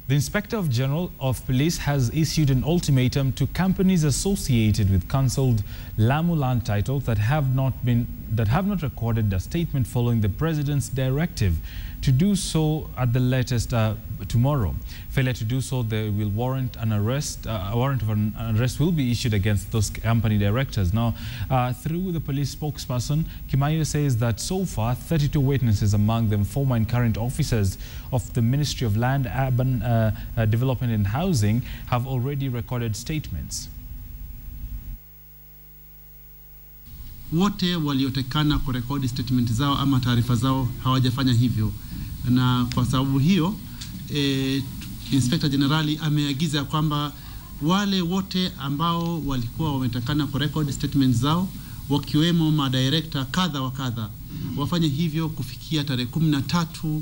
The Inspector General of Police has issued an ultimatum to companies associated with cancelled Lamu land titles that have not recorded a statement following the President's directive to do so at the latest tomorrow. Failure to do so, there will warrant an arrest. A warrant of an arrest will be issued against those company directors. Now, through the police spokesperson, Kimayo says that so far 32 witnesses, among them former and current officers of the Ministry of Land, Urban Development and Housing, have already recorded statements. Wote waliotekana kurekodi statement zao ama taarifa zao hawajafanya hivyo, na kwa sababu hiyo Inspector General ameagiza kwamba wale wote ambao walikuwa wametekana kurekodi statement zao, wakiwemo madirector kadha wa kadha, wafanye hivyo kufikia tarehe 13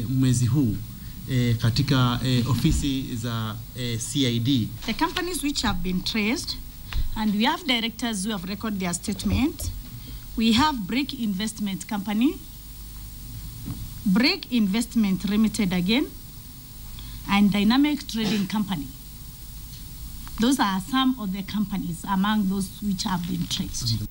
mwezi huu katika ofisi za CID. The companies which have been traced, and we have directors who have recorded their statement. We have Break Investment Company, Break Investment Limited again, and Dynamic Trading Company. Those are some of the companies among those which have been traced.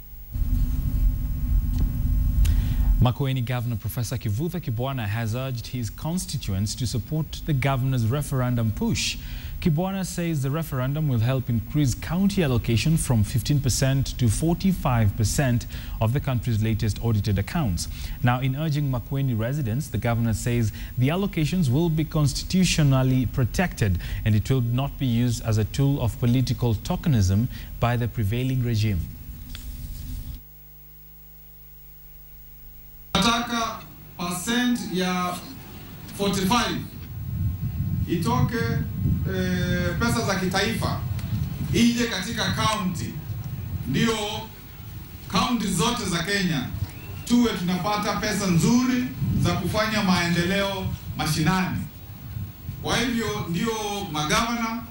Makueni Governor Professor Kibwana has urged his constituents to support the governor's referendum push. Kibwana says the referendum will help increase county allocation from 15% to 45% of the country's latest audited accounts. Now, in urging Makueni residents, the governor says the allocations will be constitutionally protected and it will not be used as a tool of political tokenism by the prevailing regime. Nataka percent ya 45 itoke pesa za kitaifa ije katika county, ndio county zote za Kenya tuwe tunapata pesa nzuri za kufanya maendeleo mashinani. Kwa hivyo ndio magavana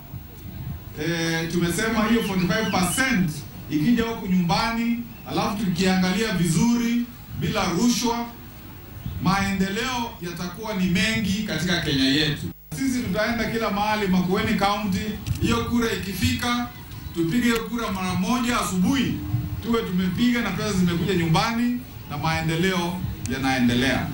tumesema hiyo 45% ikija huku nyumbani, alafu tukiangalia vizuri bila rushwa, maendeleo yatakuwa ni mengi katika Kenya yetu. Sisi tutaenda kila mahali Makueni County, hiyo kura ikifika, tupige kura mara moja asubuhi, tuwe tumepiga na pesa zimekuja nyumbani na maendeleo yanaendelea.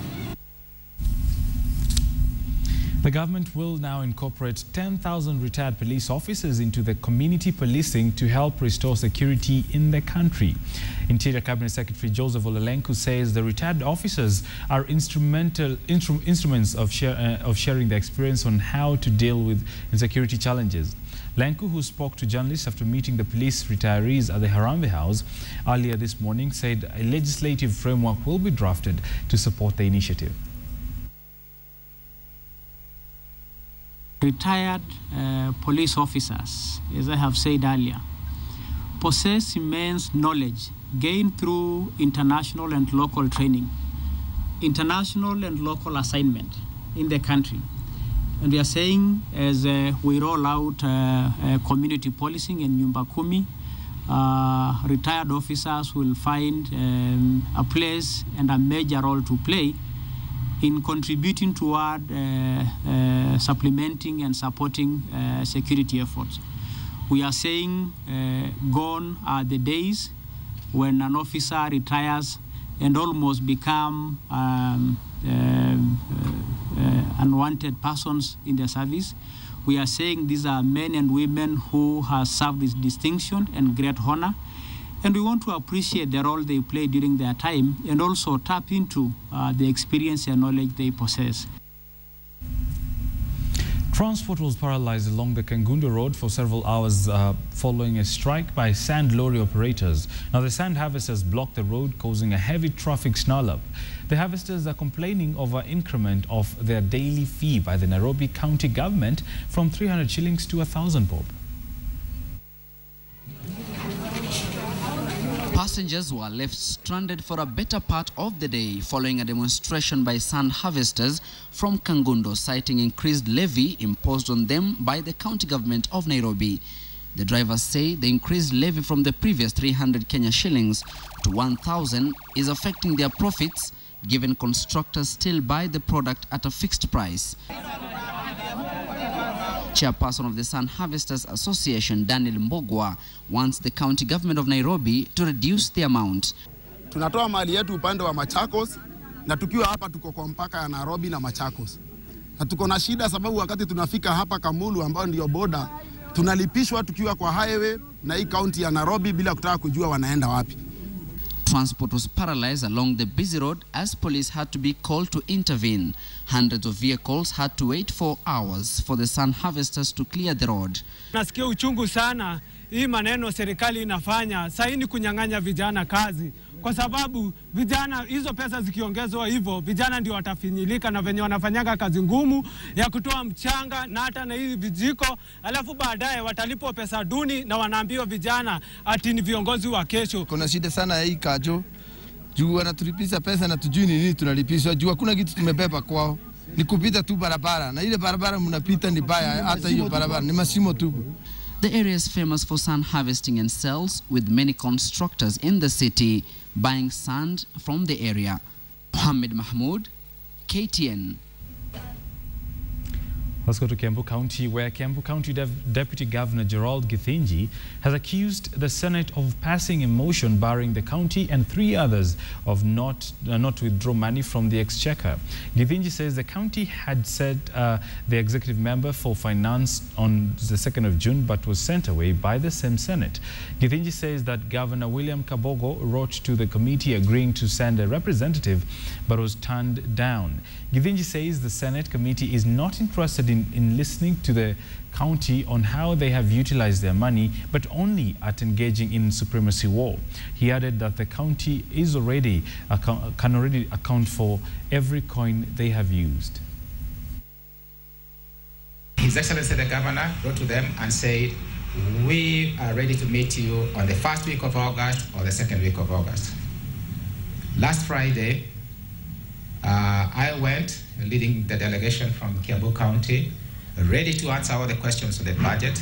The government will now incorporate 10,000 retired police officers into the community policing to help restore security in the country. Interior Cabinet Secretary Joseph Olelenku says the retired officers are instruments of sharing their experience on how to deal with insecurity challenges. Lenku, who spoke to journalists after meeting the police retirees at the Harambee House earlier this morning, said a legislative framework will be drafted to support the initiative. Retired police officers, as I have said earlier, possess immense knowledge gained through international and local training, international and local assignment in the country. And we are saying, as we roll out community policing in Nyumba Kumi, retired officers will find a place and a major role to play in contributing toward supplementing and supporting security efforts. We are saying gone are the days when an officer retires and almost become unwanted persons in the service. We are saying these are men and women who have served with distinction and great honor. And we want to appreciate the role they play during their time and also tap into the experience and knowledge they possess. Transport was paralyzed along the Kangundo Road for several hours following a strike by sand lorry operators. Now, the sand harvesters blocked the road, causing a heavy traffic snarl-up. The harvesters are complaining over increment of their daily fee by the Nairobi County Government from 300 shillings to 1,000 bob. Passengers were left stranded for a better part of the day following a demonstration by sand harvesters from Kangundo, citing increased levy imposed on them by the county government of Nairobi. The drivers say the increased levy from the previous 300 Kenya shillings to 1,000 is affecting their profits, given constructors still buy the product at a fixed price. Chairperson of the Sun Harvesters Association, Daniel Mbogwa, wants the county government of Nairobi to reduce the amount. Tunatoa mali yetu upande wa Machakos, na tukiwa hapa tuko kwa mpaka ya Nairobi na Machakos. Na tuko na shida sababu wakati tunafika hapa Kamulu ambao ndio boda, tunalipishwa tukiwa kwa highway na hii county ya Nairobi bila kutaka kujua wanaenda wapi. Transport was paralyzed along the busy road as police had to be called to intervene. Hundreds of vehicles had to wait for hours for the Sun Harvesters to clear the road. Nasikia uchungu sana hii maneno serikali inafanya. Sasa ni kunyang'anya vijana kazi. Kwa sababu vijana hizo pesa zikiongezwa hivyo, vijana ndio watafinyilika na venye wanafanyaga kazi ngumu ya kutoa mchanga na hata na hizi vijiko, alafu baadaye watalipwa pesa duni na wanaambiwa vijana ati ni viongozi wa kesho. Kuna shida sana hii kajo. Juu wanatulipisha pesa na tujui ni nini tunalipishwa. Juu hakuna kitu tumebeba kwao. Ni kupita tu barabara. Na ile barabara mnapita ni baya, hata hiyo barabara ni mashimo tu. The area is famous for sand harvesting and sales, with many constructors in the city buying sand from the area. Mohammed Mahmoud, KTN. Let's go to Kiambu County, where Kiambu County Deputy Governor Njoroge Githinji has accused the Senate of passing a motion barring the county and 3 others of not to withdraw money from the Exchequer. Githinji says the county had set the executive member for finance on the 2nd of June, but was sent away by the same Senate. Githinji says that Governor William Kabogo wrote to the committee agreeing to send a representative, but was turned down. Githinji says the Senate committee is not interested in listening to the county on how they have utilized their money, but only at engaging in supremacy war. He added that the county is can already account for every coin they have used. His Excellency the Governor wrote to them and said, we are ready to meet you on the 1st week of August or the 2nd week of August. Last Friday, I went, leading the delegation from Kiambu County, ready to answer all the questions on the budget.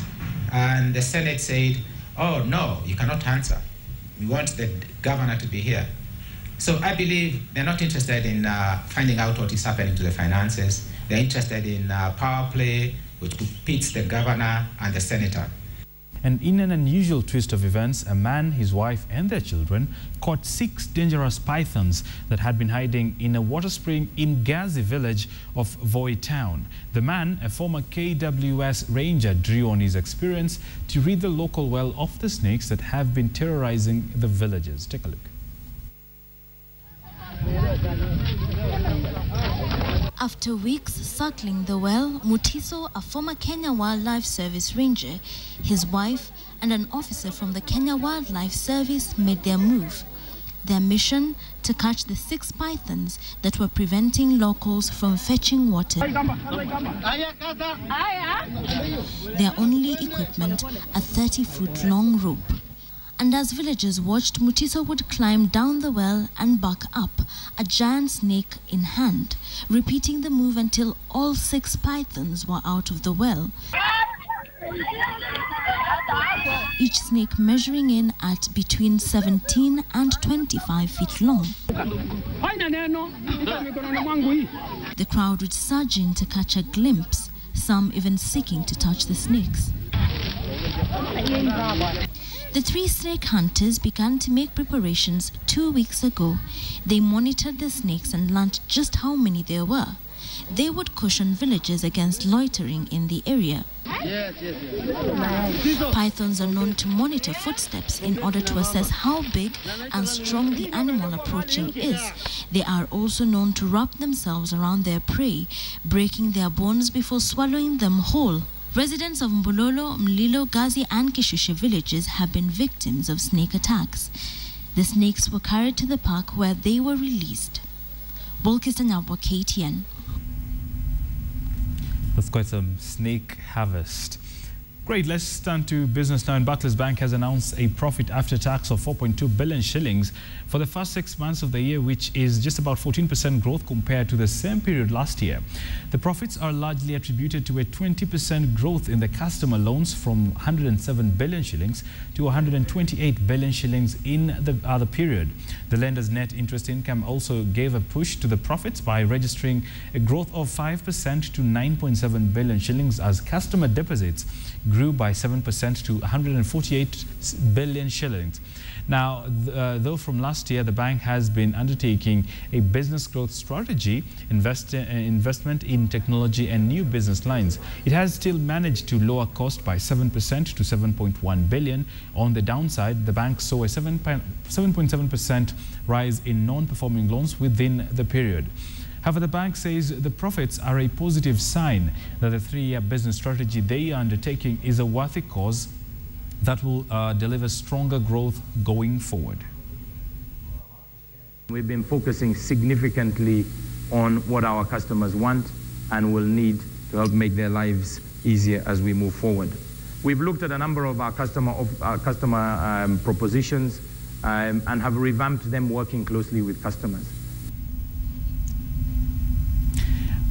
And the Senate said, oh no, you cannot answer. We want the governor to be here. So I believe they're not interested in finding out what is happening to the finances. They're interested in power play, which pits the governor and the senator. And in an unusual twist of events, a man, his wife and their children caught 6 dangerous pythons that had been hiding in a water spring in Gazi village of Voi town. The man, a former KWS ranger, drew on his experience to rid the local well of the snakes that have been terrorizing the villages. Take a look. After weeks circling the well, Mutiso, a former Kenya Wildlife Service ranger, his wife and an officer from the Kenya Wildlife Service made their move. Their mission, to catch the 6 pythons that were preventing locals from fetching water. Their only equipment, a 30-foot long rope. And as villagers watched, Mutiso would climb down the well and back up, a giant snake in hand, repeating the move until all 6 pythons were out of the well. Each snake measuring in at between 17 and 25 feet long. The crowd would surge in to catch a glimpse, some even seeking to touch the snakes. The 3 snake hunters began to make preparations 2 weeks ago. They monitored the snakes and learned just how many there were. They would caution villagers against loitering in the area. Pythons are known to monitor footsteps in order to assess how big and strong the animal approaching is. They are also known to wrap themselves around their prey, breaking their bones before swallowing them whole. Residents of Mbololo, Mlilo, Gazi and Kishushe villages have been victims of snake attacks. The snakes were carried to the park where they were released. Bolkistanyabwa, KTN. That's quite some snake harvest. Great, let's turn to business now. And Barclays Bank has announced a profit after tax of 4.2 billion shillings for the first 6 months of the year, which is just about 14% growth compared to the same period last year. The profits are largely attributed to a 20% growth in the customer loans from 107 billion shillings to 128 billion shillings in the other period. The lender's net interest income also gave a push to the profits by registering a growth of 5% to 9.7 billion shillings as customer deposits grew by 7% to 148 billion shillings. Now, though from last year, the bank has been undertaking a business growth strategy, investment in technology and new business lines. It has still managed to lower cost by 7% to 7.1 billion. On the downside, the bank saw a 7.7% rise in non-performing loans within the period. However, the bank says the profits are a positive sign that the 3-year business strategy they are undertaking is a worthy cause that will deliver stronger growth going forward. We've been focusing significantly on what our customers want and will need to help make their lives easier as we move forward. We've looked at a number of our customer propositions and have revamped them working closely with customers.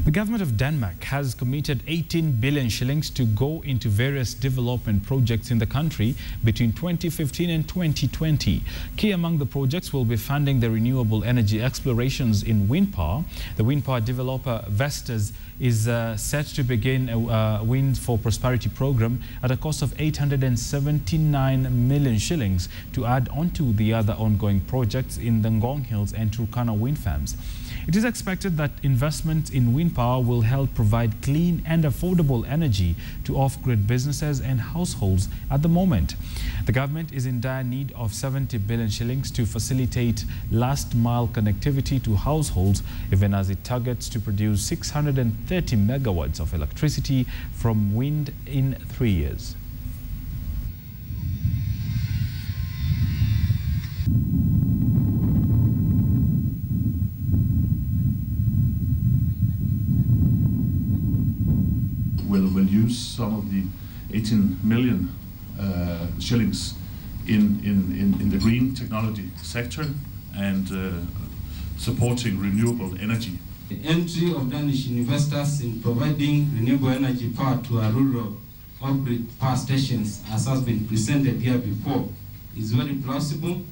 The government of Denmark has committed 18 billion shillings to go into various development projects in the country between 2015 and 2020. Key among the projects will be funding the renewable energy explorations in wind power. The wind power developer Vestas is set to begin a Wind for Prosperity program at a cost of 879 million shillings to add on to the other ongoing projects in the Ngong Hills and Turkana wind farms. It is expected that investment in wind power will help provide clean and affordable energy to off-grid businesses and households at the moment. The government is in dire need of 70 billion shillings to facilitate last-mile connectivity to households, even as it targets to produce 630 megawatts of electricity from wind in 3 years. Will use some of the 18 million shillings in the green technology sector and supporting renewable energy. The entry of Danish investors in providing renewable energy power to our rural off-grid power stations, as has been presented here before, is very plausible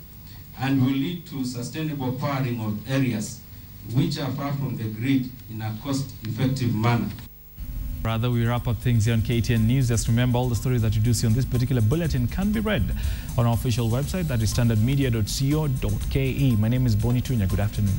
and will lead to sustainable powering of areas which are far from the grid in a cost-effective manner. Rather, we wrap up things here on KTN News. Just remember, all the stories that you do see on this particular bulletin can be read on our official website, that is standardmedia.co.ke. My name is Boni Tunya. Good afternoon.